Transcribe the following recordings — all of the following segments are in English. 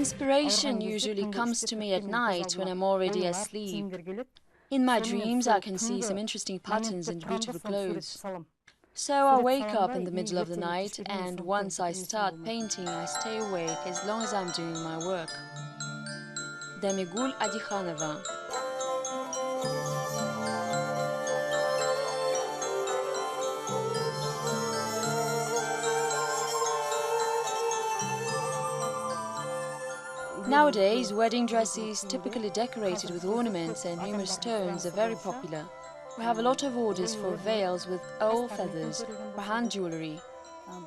Inspiration usually comes to me at night when I'm already asleep. In my dreams, I can see some interesting patterns and beautiful clothes. So I wake up in the middle of the night, and once I start painting, I stay awake as long as I'm doing my work. Damegul Adikanova. Nowadays, wedding dresses typically decorated with ornaments and numerous stones are very popular. We have a lot of orders for veils with owl feathers or hand jewelry.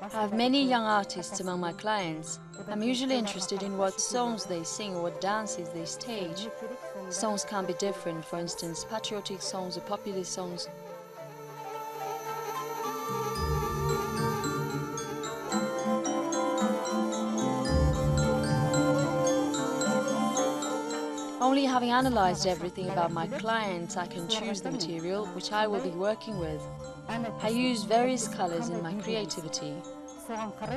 I have many young artists among my clients. I'm usually interested in what songs they sing or what dances they stage. Songs can be different, for instance, patriotic songs or popular songs. Only having analyzed everything about my clients, I can choose the material which I will be working with. I use various colors in my creativity.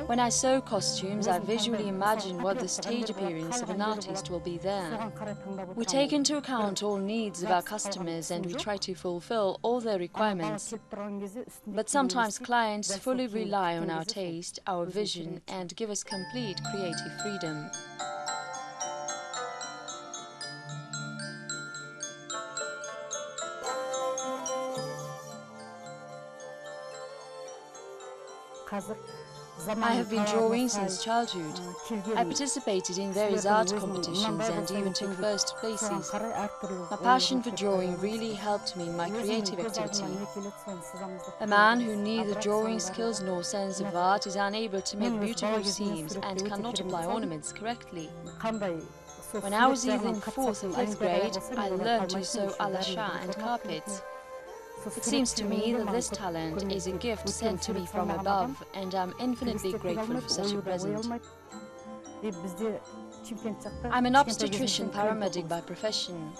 When I sew costumes, I visually imagine what the stage appearance of an artist will be there. We take into account all needs of our customers and we try to fulfill all their requirements. But sometimes clients fully rely on our taste, our vision, and give us complete creative freedom. I have been drawing since childhood. I participated in various art competitions and even took first places. My passion for drawing really helped me in my creative activity. A man who neither drawing skills nor sense of art is unable to make beautiful seams and cannot apply ornaments correctly. When I was either in 4th or 5th grade, I learned to sew alasha and carpets. It seems to me that this talent is a gift sent to me from above, and I'm infinitely grateful for such a present. I'm an obstetrician paramedic by profession.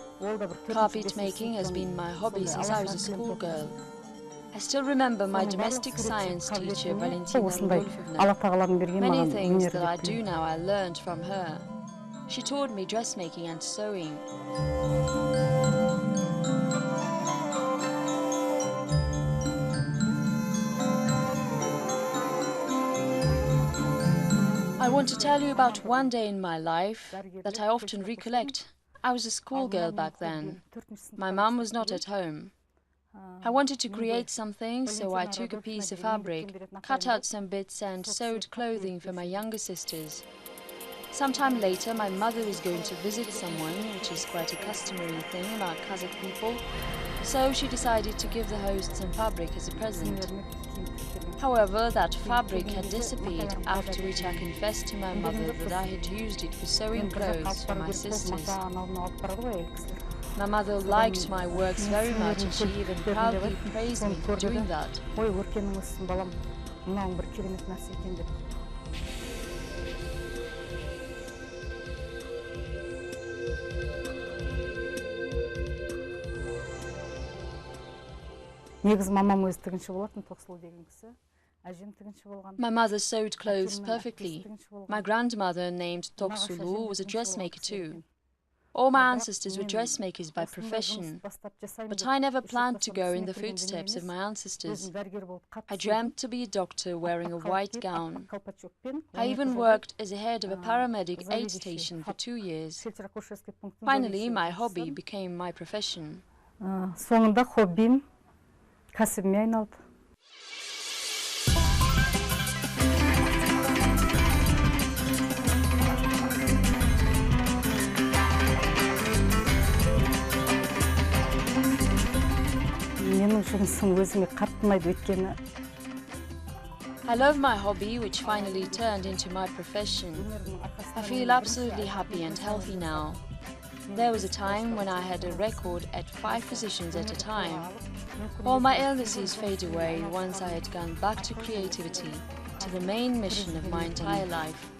Carpet making has been my hobby since I was a schoolgirl. I still remember my domestic science teacher, Valentina Rudolfovna. Many things that I do now I learned from her. She taught me dressmaking and sewing. I want to tell you about one day in my life that I often recollect. I was a schoolgirl back then. My mom was not at home. I wanted to create something, so I took a piece of fabric, cut out some bits and sewed clothing for my younger sisters. Sometime later, my mother was going to visit someone, which is quite a customary thing about Kazakh people, so she decided to give the host some fabric as a present. However, that fabric had disappeared, after which I confessed to my mother that I had used it for sewing clothes for my sisters. My mother liked my works very much and she even proudly praised me for doing that. My mother sewed clothes perfectly. My grandmother, named Toksulu, was a dressmaker too. All my ancestors were dressmakers by profession, but I never planned to go in the footsteps of my ancestors. I dreamt to be a doctor wearing a white gown. I even worked as a head of a paramedic aid station for 2 years. Finally, my hobby became my profession. Соңында хоббим кәсібіме айналды. Менің жұмысым өзіме қатты ұнайды өйткені. I love my hobby, which finally turned into my profession. I feel absolutely happy and healthy now. There was a time when I had a record at 5 positions at a time. All my illnesses fade away once I had gone back to creativity, to the main mission of my entire life.